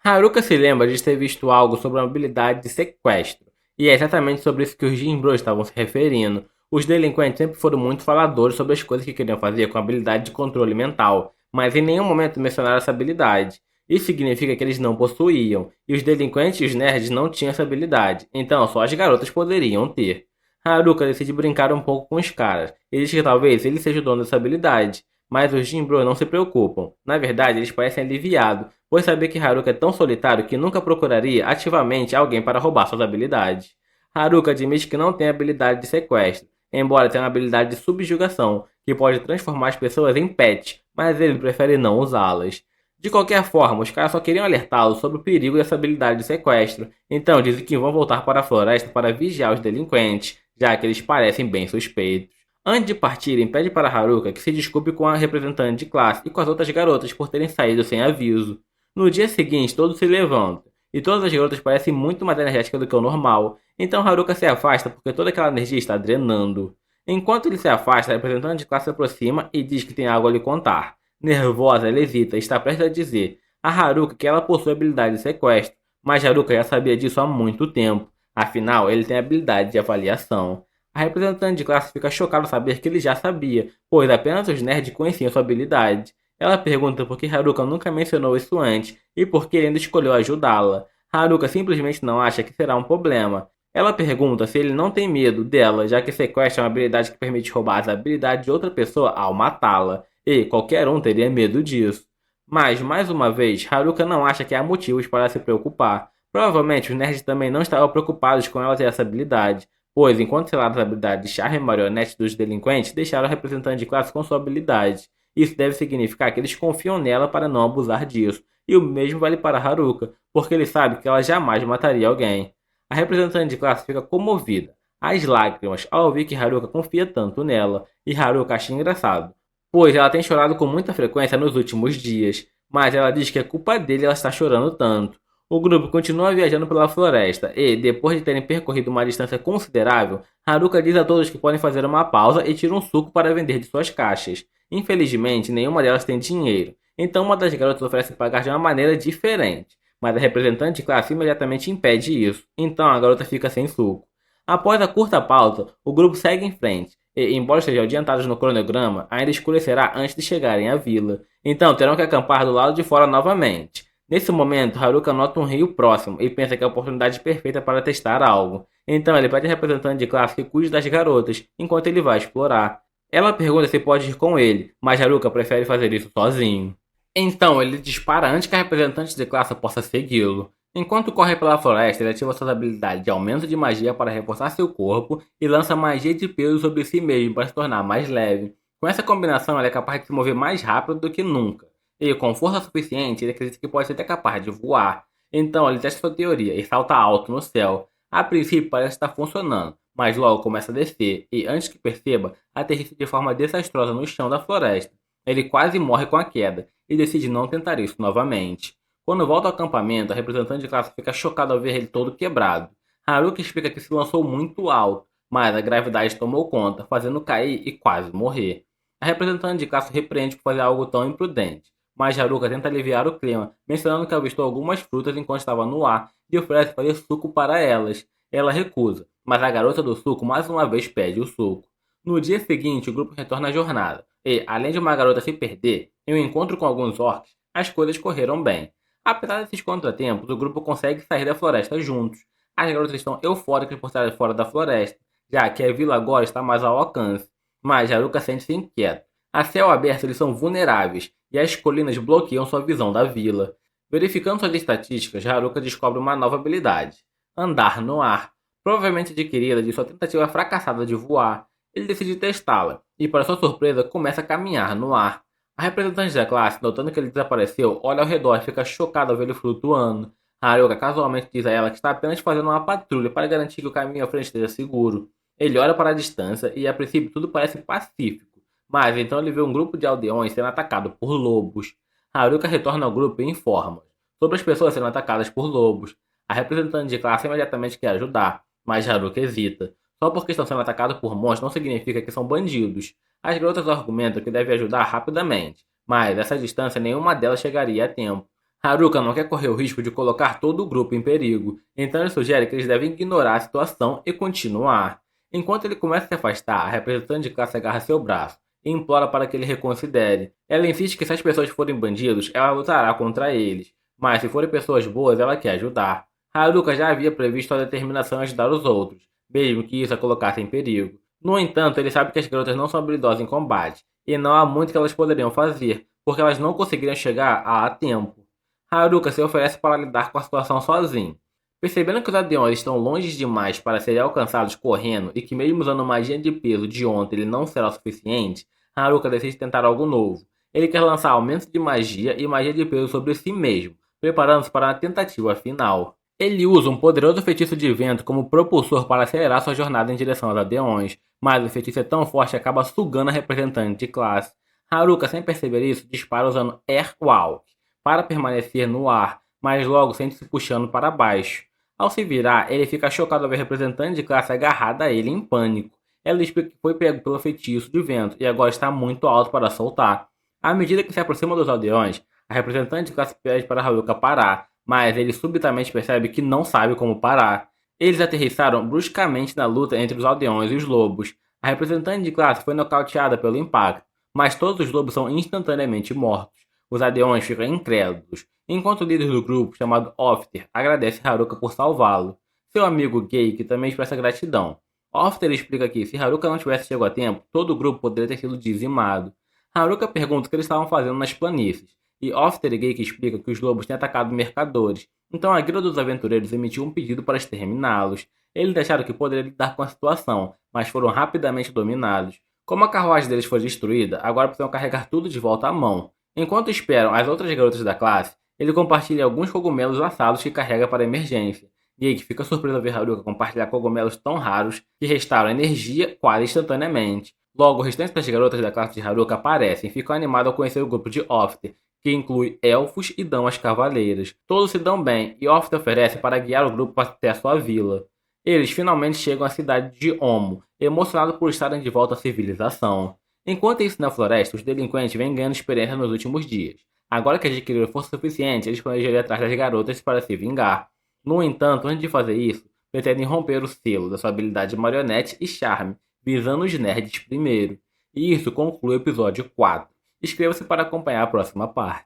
Haruka se lembra de ter visto algo sobre uma habilidade de sequestro, e é exatamente sobre isso que os Jinbro estavam se referindo. Os delinquentes sempre foram muito faladores sobre as coisas que queriam fazer com a habilidade de controle mental, mas em nenhum momento mencionaram essa habilidade. Isso significa que eles não possuíam, e os delinquentes e os nerds não tinham essa habilidade, então só as garotas poderiam ter. Haruka decide brincar um pouco com os caras, e diz que talvez ele seja o dono dessa habilidade, mas os Jinbro não se preocupam. Na verdade, eles parecem aliviados, pois saber que Haruka é tão solitário que nunca procuraria ativamente alguém para roubar suas habilidades. Haruka admite que não tem habilidade de sequestro, embora tenha uma habilidade de subjugação, que pode transformar as pessoas em pets, mas ele prefere não usá-las. De qualquer forma, os caras só queriam alertá-lo sobre o perigo dessa habilidade de sequestro, então dizem que vão voltar para a floresta para vigiar os delinquentes, já que eles parecem bem suspeitos. Antes de partirem, pede para Haruka que se desculpe com a representante de classe e com as outras garotas por terem saído sem aviso. No dia seguinte, todos se levantam, e todas as garotas parecem muito mais energéticas do que o normal. Então Haruka se afasta porque toda aquela energia está drenando. Enquanto ele se afasta, a representante de classe se aproxima e diz que tem algo a lhe contar. Nervosa, ela hesita e está prestes a dizer a Haruka que ela possui habilidade de sequestro, mas Haruka já sabia disso há muito tempo. Afinal, ele tem habilidade de avaliação. A representante de classe fica chocada ao saber que ele já sabia, pois apenas os nerds conheciam sua habilidade. Ela pergunta por que Haruka nunca mencionou isso antes e por que ele ainda escolheu ajudá-la. Haruka simplesmente não acha que será um problema. Ela pergunta se ele não tem medo dela, já que sequestro é uma habilidade que permite roubar as habilidades de outra pessoa ao matá-la, e qualquer um teria medo disso. Mas, mais uma vez, Haruka não acha que há motivos para se preocupar. Provavelmente os nerds também não estavam preocupados com ela ter essa habilidade, pois, enquanto selaram as habilidades de charme e marionete dos delinquentes, deixaram o representante de classe com sua habilidade. Isso deve significar que eles confiam nela para não abusar disso, e o mesmo vale para Haruka, porque ele sabe que ela jamais mataria alguém. A representante de classe fica comovida, às lágrimas, ao ouvir que Haruka confia tanto nela, e Haruka acha engraçado, pois ela tem chorado com muita frequência nos últimos dias, mas ela diz que é culpa dele ela estar chorando tanto. O grupo continua viajando pela floresta e, depois de terem percorrido uma distância considerável, Haruka diz a todos que podem fazer uma pausa e tira um suco para vender de suas caixas. Infelizmente, nenhuma delas tem dinheiro, então uma das garotas oferece pagar de uma maneira diferente, mas a representante de classe imediatamente impede isso, então a garota fica sem suco. Após a curta pausa, o grupo segue em frente, e, embora estejam adiantados no cronograma, ainda escurecerá antes de chegarem à vila, então terão que acampar do lado de fora novamente. Nesse momento, Haruka nota um rio próximo e pensa que é a oportunidade perfeita para testar algo. Então ele pede ao representante de classe que cuide das garotas, enquanto ele vai explorar. Ela pergunta se pode ir com ele, mas Haruka prefere fazer isso sozinho. Então ele dispara antes que a representante de classe possa segui-lo. Enquanto corre pela floresta, ele ativa suas habilidades de aumento de magia para reforçar seu corpo e lança magia de peso sobre si mesmo para se tornar mais leve. Com essa combinação, ele é capaz de se mover mais rápido do que nunca. E com força suficiente, ele acredita que pode ser até capaz de voar. Então ele testa sua teoria e salta alto no céu. A princípio parece estar funcionando, mas logo começa a descer e, antes que perceba, aterrissa de forma desastrosa no chão da floresta. Ele quase morre com a queda e decide não tentar isso novamente. Quando volta ao acampamento, a representante de classe fica chocada ao ver ele todo quebrado. Haruka explica que se lançou muito alto, mas a gravidade tomou conta, fazendo cair e quase morrer. A representante de classe repreende por fazer algo tão imprudente, mas Haruka tenta aliviar o clima, mencionando que avistou algumas frutas enquanto estava no ar e oferece fazer suco para elas. Ela recusa, mas a garota do suco mais uma vez pede o suco. No dia seguinte, o grupo retorna à jornada, e, além de uma garota se perder, em um encontro com alguns orcs, as coisas correram bem. Apesar desses contratempos, o grupo consegue sair da floresta juntos. As garotas estão eufóricas por estarem fora da floresta, já que a vila agora está mais ao alcance. Mas Haruka sente-se inquieto. A céu aberto eles são vulneráveis, e as colinas bloqueiam sua visão da vila. Verificando suas estatísticas, Haruka descobre uma nova habilidade: andar no ar. Provavelmente adquirida de sua tentativa fracassada de voar, ele decide testá-la, e para sua surpresa começa a caminhar no ar. A representante da classe, notando que ele desapareceu, olha ao redor e fica chocada ao ver ele flutuando. Haruka casualmente diz a ela que está apenas fazendo uma patrulha para garantir que o caminho à frente esteja seguro. Ele olha para a distância e a princípio tudo parece pacífico, mas então ele vê um grupo de aldeões sendo atacado por lobos. Haruka retorna ao grupo e informa sobre as pessoas sendo atacadas por lobos. A representante de classe imediatamente quer ajudar, mas Haruka hesita. Só porque estão sendo atacados por monstros não significa que são bandidos. As garotas argumentam que deve ajudar rapidamente, mas dessa distância nenhuma delas chegaria a tempo. Haruka não quer correr o risco de colocar todo o grupo em perigo, então ele sugere que eles devem ignorar a situação e continuar. Enquanto ele começa a se afastar, a representante de classe agarra seu braço e implora para que ele reconsidere. Ela insiste que se as pessoas forem bandidos, ela lutará contra eles, mas se forem pessoas boas, ela quer ajudar. Haruka já havia previsto a determinação em ajudar os outros, mesmo que isso a colocasse em perigo. No entanto, ele sabe que as garotas não são habilidosas em combate, e não há muito que elas poderiam fazer, porque elas não conseguiriam chegar a tempo. Haruka se oferece para lidar com a situação sozinho. Percebendo que os aldeões estão longe demais para serem alcançados correndo e que mesmo usando magia de peso de ontem ele não será o suficiente, Haruka decide tentar algo novo. Ele quer lançar aumento de magia e magia de peso sobre si mesmo, preparando-se para uma tentativa final. Ele usa um poderoso feitiço de vento como propulsor para acelerar sua jornada em direção aos aldeões, mas o feitiço é tão forte que acaba sugando a representante de classe. Haruka, sem perceber isso, dispara usando Air Walk para permanecer no ar, mas logo sente-se puxando para baixo. Ao se virar, ele fica chocado ao ver a representante de classe agarrada a ele em pânico. Ela explica que foi pego pelo feitiço de vento e agora está muito alto para soltar. À medida que se aproxima dos aldeões, a representante de classe pede para Haruka parar, mas ele subitamente percebe que não sabe como parar. Eles aterrissaram bruscamente na luta entre os aldeões e os lobos. A representante de classe foi nocauteada pelo impacto, mas todos os lobos são instantaneamente mortos. Os aldeões ficam incrédulos, enquanto o líder do grupo, chamado Ofter, agradece Haruka por salvá-lo. Seu amigo Geiki também expressa gratidão. Ofter explica que, se Haruka não tivesse chegado a tempo, todo o grupo poderia ter sido dizimado. Haruka pergunta o que eles estavam fazendo nas planícies, e Ofter e Geiki explicam que os lobos têm atacado mercadores, então a guilda dos aventureiros emitiu um pedido para exterminá-los. Eles acharam que poderia lidar com a situação, mas foram rapidamente dominados. Como a carruagem deles foi destruída, agora precisam carregar tudo de volta à mão. Enquanto esperam as outras garotas da classe, ele compartilha alguns cogumelos assados que carrega para emergência. Geiki fica surpreso ao ver Haruka compartilhar cogumelos tão raros que restauram energia quase instantaneamente. Logo, o restante das garotas da classe de Haruka aparecem e ficam animadas ao conhecer o grupo de Ofter, que inclui elfos e damas cavaleiras. Todos se dão bem e Ofter oferece para guiar o grupo até a sua vila. Eles finalmente chegam à cidade de Omo, emocionados por estarem de volta à civilização. Enquanto isso na floresta, os delinquentes vêm ganhando experiência nos últimos dias. Agora que adquiriram força suficiente, eles planejam ir atrás das garotas para se vingar. No entanto, antes de fazer isso, pretendem romper o selo da sua habilidade de marionete e charme, visando os nerds primeiro. E isso conclui o episódio 4. Inscreva-se para acompanhar a próxima parte.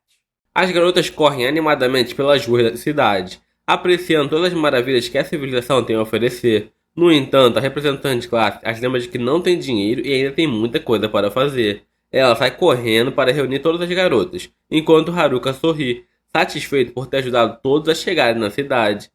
As garotas correm animadamente pelas ruas da cidade, apreciando todas as maravilhas que a civilização tem a oferecer. No entanto, a representante de classe as lembra de que não tem dinheiro e ainda tem muita coisa para fazer. Ela sai correndo para reunir todas as garotas, enquanto Haruka sorri, satisfeito por ter ajudado todos a chegarem na cidade.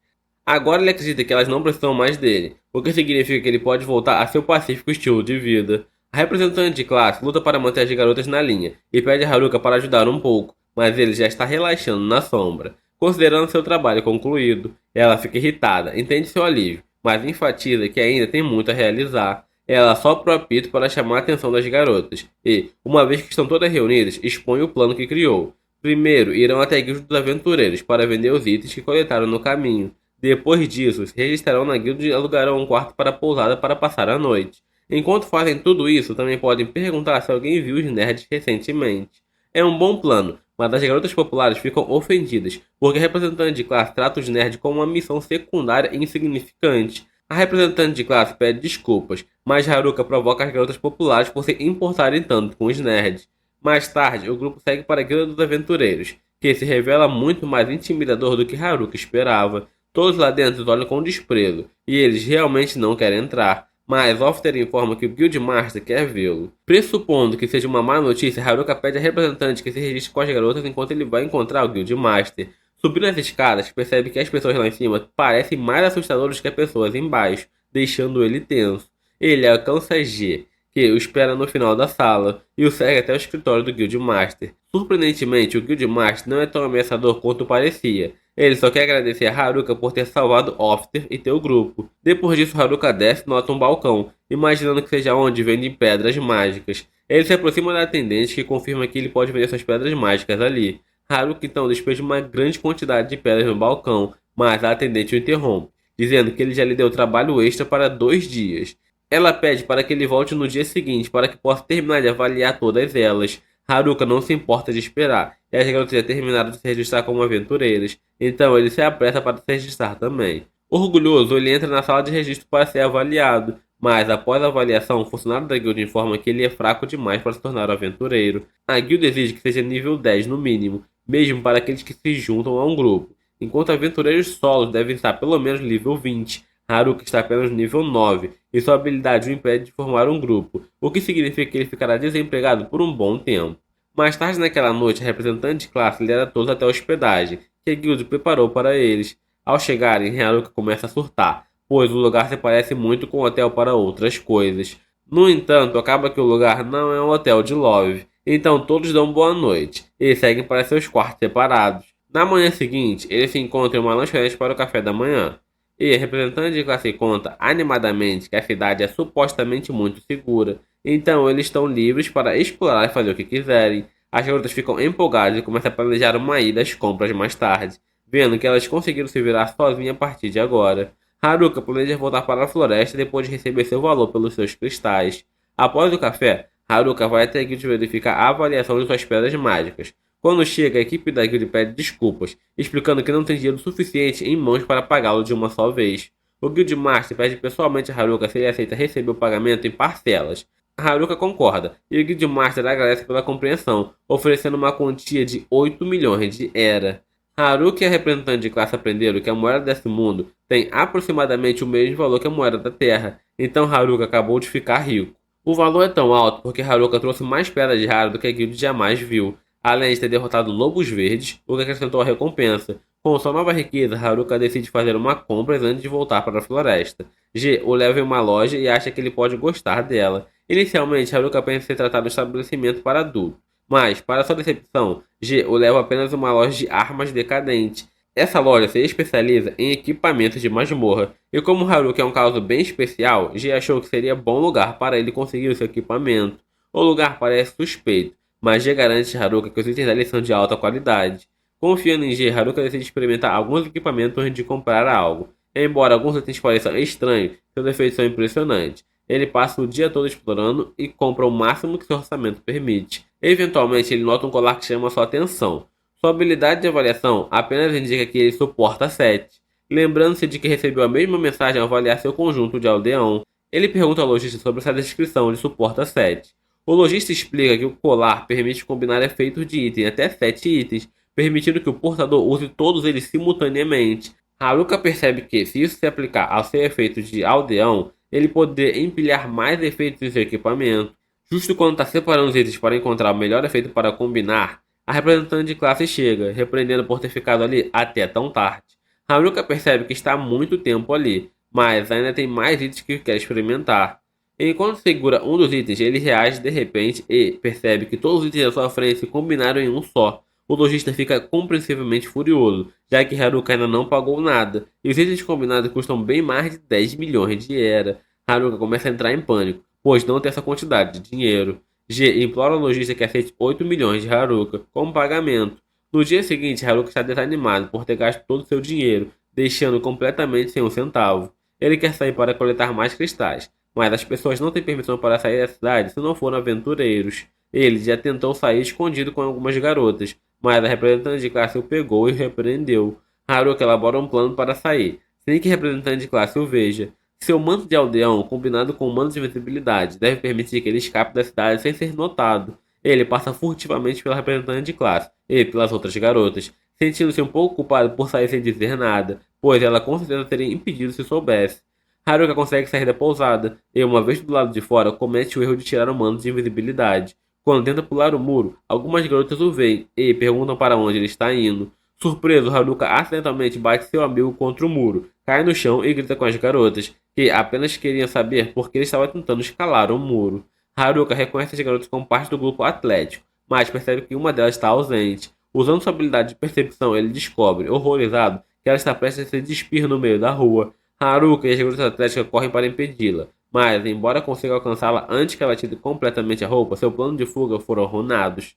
Agora ele acredita que elas não precisam mais dele, o que significa que ele pode voltar a seu pacífico estilo de vida. A representante de classe luta para manter as garotas na linha e pede a Haruka para ajudar um pouco, mas ele já está relaxando na sombra. Considerando seu trabalho concluído, ela fica irritada, entende seu alívio, mas enfatiza que ainda tem muito a realizar. Ela sopra o apito para chamar a atenção das garotas e, uma vez que estão todas reunidas, expõe o plano que criou. Primeiro, irão até a guilda dos aventureiros para vender os itens que coletaram no caminho. Depois disso, se registrarão na guilda e alugarão um quarto para a pousada para passar a noite. Enquanto fazem tudo isso, também podem perguntar se alguém viu os nerds recentemente. É um bom plano, mas as garotas populares ficam ofendidas, porque a representante de classe trata os nerds como uma missão secundária e insignificante. A representante de classe pede desculpas, mas Haruka provoca as garotas populares por se importarem tanto com os nerds. Mais tarde, o grupo segue para a Guilda dos Aventureiros, que se revela muito mais intimidador do que Haruka esperava. Todos lá dentro olham com desprezo, e eles realmente não querem entrar. Mas Ofter informa que o Guildmaster quer vê-lo. Pressupondo que seja uma má notícia, Haruka pede à representante que se registre com as garotas enquanto ele vai encontrar o Guildmaster. Subindo as escadas, percebe que as pessoas lá em cima parecem mais assustadoras que as pessoas embaixo, deixando ele tenso. Ele alcança G, que o espera no final da sala, e o segue até o escritório do Guildmaster. Surpreendentemente, o Guildmaster não é tão ameaçador quanto parecia. Ele só quer agradecer a Haruka por ter salvado Ofter e teu grupo. Depois disso, Haruka desce e nota um balcão, imaginando que seja onde vendem pedras mágicas. Ele se aproxima da atendente que confirma que ele pode vender suas pedras mágicas ali. Haruka então despeja uma grande quantidade de pedras no balcão, mas a atendente o interrompe, dizendo que ele já lhe deu trabalho extra para 2 dias. Ela pede para que ele volte no dia seguinte para que possa terminar de avaliar todas elas. Haruka não se importa de esperar, e as garotas já terminaram de se registrar como aventureiras, então ele se apressa para se registrar também. Orgulhoso, ele entra na sala de registro para ser avaliado, mas após a avaliação, o funcionário da guilda informa que ele é fraco demais para se tornar um aventureiro. A guilda exige que seja nível 10 no mínimo, mesmo para aqueles que se juntam a um grupo, enquanto aventureiros solos devem estar pelo menos nível 20. Haruka está apenas no nível 9, e sua habilidade o impede de formar um grupo, o que significa que ele ficará desempregado por um bom tempo. Mais tarde naquela noite, a representante de classe lidera todos até a hospedagem, que a guilda preparou para eles. Ao chegarem, Haruka começa a surtar, pois o lugar se parece muito com um hotel para outras coisas. No entanto, acaba que o lugar não é um hotel de love, então todos dão boa noite, e seguem para seus quartos separados. Na manhã seguinte, eles se encontram em uma lanchonete para o café da manhã. E a representante de classe conta animadamente que a cidade é supostamente muito segura, então eles estão livres para explorar e fazer o que quiserem. As garotas ficam empolgadas e começam a planejar uma ida às compras mais tarde, vendo que elas conseguiram se virar sozinhas a partir de agora. Haruka planeja voltar para a floresta depois de receber seu valor pelos seus cristais. Após o café, Haruka vai até a guilda verificar a avaliação de suas pedras mágicas. Quando chega, a equipe da guilda pede desculpas, explicando que não tem dinheiro suficiente em mãos para pagá-lo de uma só vez. O Guildmaster pede pessoalmente a Haruka se ele aceita receber o pagamento em parcelas. Haruka concorda, e o Guildmaster agradece pela compreensão, oferecendo uma quantia de 8 milhões de Era. Haruka e a representante de classe aprenderam que a moeda desse mundo tem aproximadamente o mesmo valor que a moeda da Terra, então Haruka acabou de ficar rico. O valor é tão alto porque Haruka trouxe mais pedras de raro do que a guilda jamais viu, além de ter derrotado lobos verdes, o que acrescentou a recompensa. Com sua nova riqueza, Haruka decide fazer uma compra antes de voltar para a floresta. G o leva em uma loja e acha que ele pode gostar dela. Inicialmente, Haruka pensa em se tratar de um estabelecimento para adultos, mas, para sua decepção, G o leva apenas a uma loja de armas decadente. Essa loja se especializa em equipamentos de masmorra, e como Haruka é um caso bem especial, G achou que seria bom lugar para ele conseguir o seu equipamento. O lugar parece suspeito, mas G garante a Haruka que os itens dali são de alta qualidade. Confiando em G, Haruka decide experimentar alguns equipamentos antes de comprar algo. Embora alguns itens pareçam estranhos, seus efeitos são impressionantes. Ele passa o dia todo explorando e compra o máximo que seu orçamento permite. Eventualmente, ele nota um colar que chama sua atenção. Sua habilidade de avaliação apenas indica que ele suporta 7. Lembrando-se de que recebeu a mesma mensagem ao avaliar seu conjunto de aldeão, ele pergunta ao lojista sobre essa descrição de suporta 7. O lojista explica que o colar permite combinar efeitos de item até 7 itens, permitindo que o portador use todos eles simultaneamente. Haruka percebe que, se isso se aplicar ao seu efeito de aldeão, ele poderia empilhar mais efeitos em seu equipamento. Justo quando está separando os itens para encontrar o melhor efeito para combinar, a representante de classe chega, repreendendo por ter ficado ali até tão tarde. Haruka percebe que está há muito tempo ali, mas ainda tem mais itens que quer experimentar. Enquanto segura um dos itens, ele reage de repente e percebe que todos os itens à sua frente se combinaram em um só. O lojista fica compreensivelmente furioso, já que Haruka ainda não pagou nada, e os itens combinados custam bem mais de 10 milhões de Era. Haruka começa a entrar em pânico, pois não tem essa quantidade de dinheiro. G implora ao lojista que aceite 8 milhões de Haruka como pagamento. No dia seguinte, Haruka está desanimado por ter gasto todo o seu dinheiro, deixando completamente sem um centavo. Ele quer sair para coletar mais cristais, mas as pessoas não têm permissão para sair da cidade se não forem aventureiros. Ele já tentou sair escondido com algumas garotas, mas a representante de classe o pegou e o repreendeu. Haruka elabora um plano para sair, sem que a representante de classe o veja. Seu manto de aldeão, combinado com o manto de invisibilidade, deve permitir que ele escape da cidade sem ser notado. Ele passa furtivamente pela representante de classe e pelas outras garotas, sentindo-se um pouco culpado por sair sem dizer nada, pois ela com certeza teria impedido se soubesse. Haruka consegue sair da pousada e, uma vez do lado de fora, comete o erro de tirar o manto de invisibilidade. Quando tenta pular o muro, algumas garotas o veem e perguntam para onde ele está indo. Surpreso, Haruka acidentalmente bate seu amigo contra o muro, cai no chão e grita com as garotas, que apenas queriam saber por que ele estava tentando escalar o muro. Haruka reconhece as garotas como parte do grupo atlético, mas percebe que uma delas está ausente. Usando sua habilidade de percepção, ele descobre, horrorizado, que ela está prestes a se despir no meio da rua. Haruka e as garotas atléticas correm para impedi-la, mas, embora consiga alcançá-la antes que ela tire completamente a roupa, seu plano de fuga foram arruinados.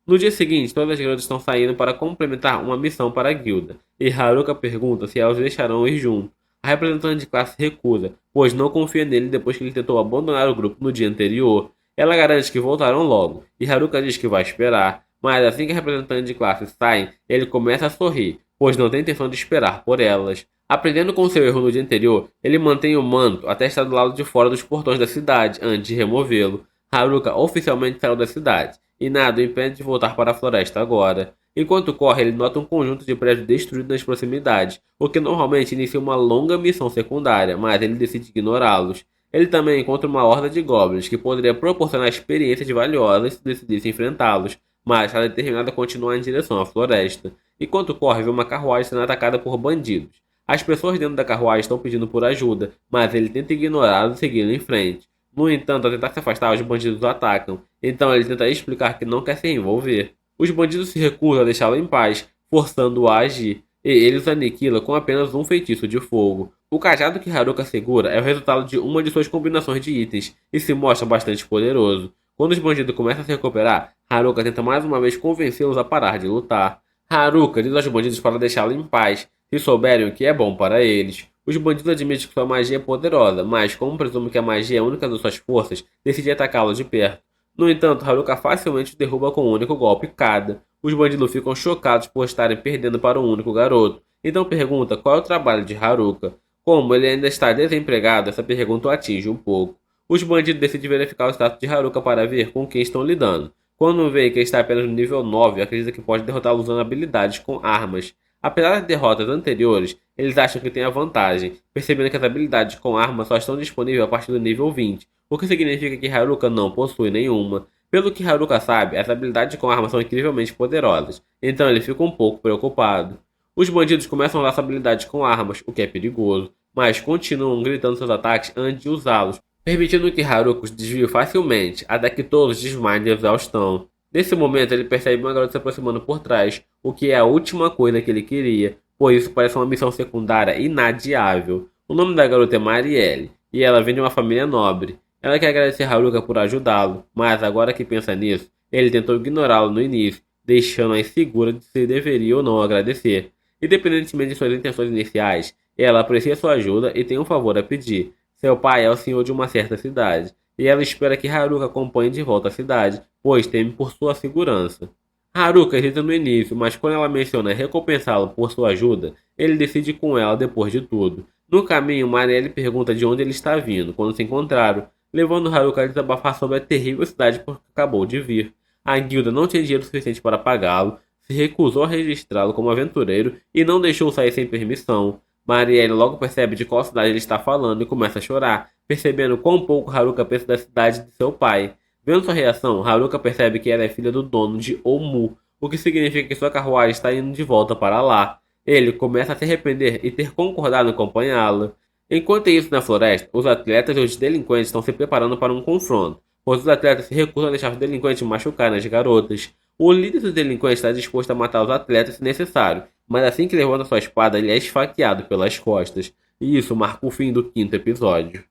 No dia seguinte, todas as garotas estão saindo para complementar uma missão para a guilda, e Haruka pergunta se elas deixarão ir junto. A representante de classe recusa, pois não confia nele depois que ele tentou abandonar o grupo no dia anterior. Ela garante que voltarão logo, e Haruka diz que vai esperar, mas assim que a representante de classe sai, ele começa a sorrir, pois não tem intenção de esperar por elas. Aprendendo com seu erro no dia anterior, ele mantém o manto até estar do lado de fora dos portões da cidade antes de removê-lo. Haruka oficialmente saiu da cidade, e nada o impede de voltar para a floresta agora. Enquanto corre, ele nota um conjunto de prédios destruídos nas proximidades, o que normalmente inicia uma longa missão secundária, mas ele decide ignorá-los. Ele também encontra uma horda de goblins que poderia proporcionar experiências valiosas se decidisse enfrentá-los, mas está determinado a continuar em direção à floresta. Enquanto corre, vê uma carruagem sendo atacada por bandidos. As pessoas dentro da carruagem estão pedindo por ajuda, mas ele tenta ignorá-los e seguir em frente. No entanto, ao tentar se afastar, os bandidos o atacam, então ele tenta explicar que não quer se envolver. Os bandidos se recusam a deixá-lo em paz, forçando-o a agir, e ele os aniquila com apenas um feitiço de fogo. O cajado que Haruka segura é o resultado de uma de suas combinações de itens, e se mostra bastante poderoso. Quando os bandidos começam a se recuperar, Haruka tenta mais uma vez convencê-los a parar de lutar. Haruka diz aos bandidos para deixá-lo em paz, se souberem o que é bom para eles. Os bandidos admitem que sua magia é poderosa, mas, como presume que a magia é a única das suas forças, decide atacá-lo de perto. No entanto, Haruka facilmente o derruba com um único golpe cada. Os bandidos ficam chocados por estarem perdendo para um único garoto, então pergunta qual é o trabalho de Haruka. Como ele ainda está desempregado, essa pergunta o atinge um pouco. Os bandidos decidem verificar o status de Haruka para ver com quem estão lidando. Quando vê que está apenas no nível 9, acredita que pode derrotá-lo usando habilidades com armas. Apesar das derrotas anteriores, eles acham que tem a vantagem, percebendo que as habilidades com armas só estão disponíveis a partir do nível 20, o que significa que Haruka não possui nenhuma. Pelo que Haruka sabe, as habilidades com armas são incrivelmente poderosas, então ele fica um pouco preocupado. Os bandidos começam a usar suas habilidades com armas, o que é perigoso, mas continuam gritando seus ataques antes de usá-los, permitindo que Haruka os desvie facilmente, até que todos desmaiem de exaustão. Nesse momento, ele percebe uma garota se aproximando por trás, o que é a última coisa que ele queria, pois isso parece uma missão secundária inadiável. O nome da garota é Marielle, e ela vem de uma família nobre. Ela quer agradecer Haruka por ajudá-lo, mas agora que pensa nisso, ele tentou ignorá-lo no início, deixando-a insegura de se deveria ou não agradecer. Independentemente de suas intenções iniciais, ela aprecia sua ajuda e tem um favor a pedir. Seu pai é o senhor de uma certa cidade, e ela espera que Haruka acompanhe de volta a cidade, pois teme por sua segurança. Haruka hesita no início, mas quando ela menciona recompensá-lo por sua ajuda, ele decide ir com ela depois de tudo. No caminho, Marielle pergunta de onde ele está vindo quando se encontraram, levando Haruka a desabafar sobre a terrível cidade por que acabou de vir. A guilda não tinha dinheiro suficiente para pagá-lo, se recusou a registrá-lo como aventureiro e não deixou sair sem permissão. Marielle logo percebe de qual cidade ele está falando e começa a chorar, percebendo quão pouco Haruka pensa da cidade de seu pai. Vendo sua reação, Haruka percebe que ela é filha do dono de Omu, o que significa que sua carruagem está indo de volta para lá. Ele começa a se arrepender e ter concordado em acompanhá-la. Enquanto isso, na floresta, os atletas e os delinquentes estão se preparando para um confronto, pois os atletas se recusam a deixar os delinquentes machucarem as garotas. O líder dos delinquentes está disposto a matar os atletas se necessário, mas assim que levanta sua espada, ele é esfaqueado pelas costas. E isso marca o fim do quinto episódio.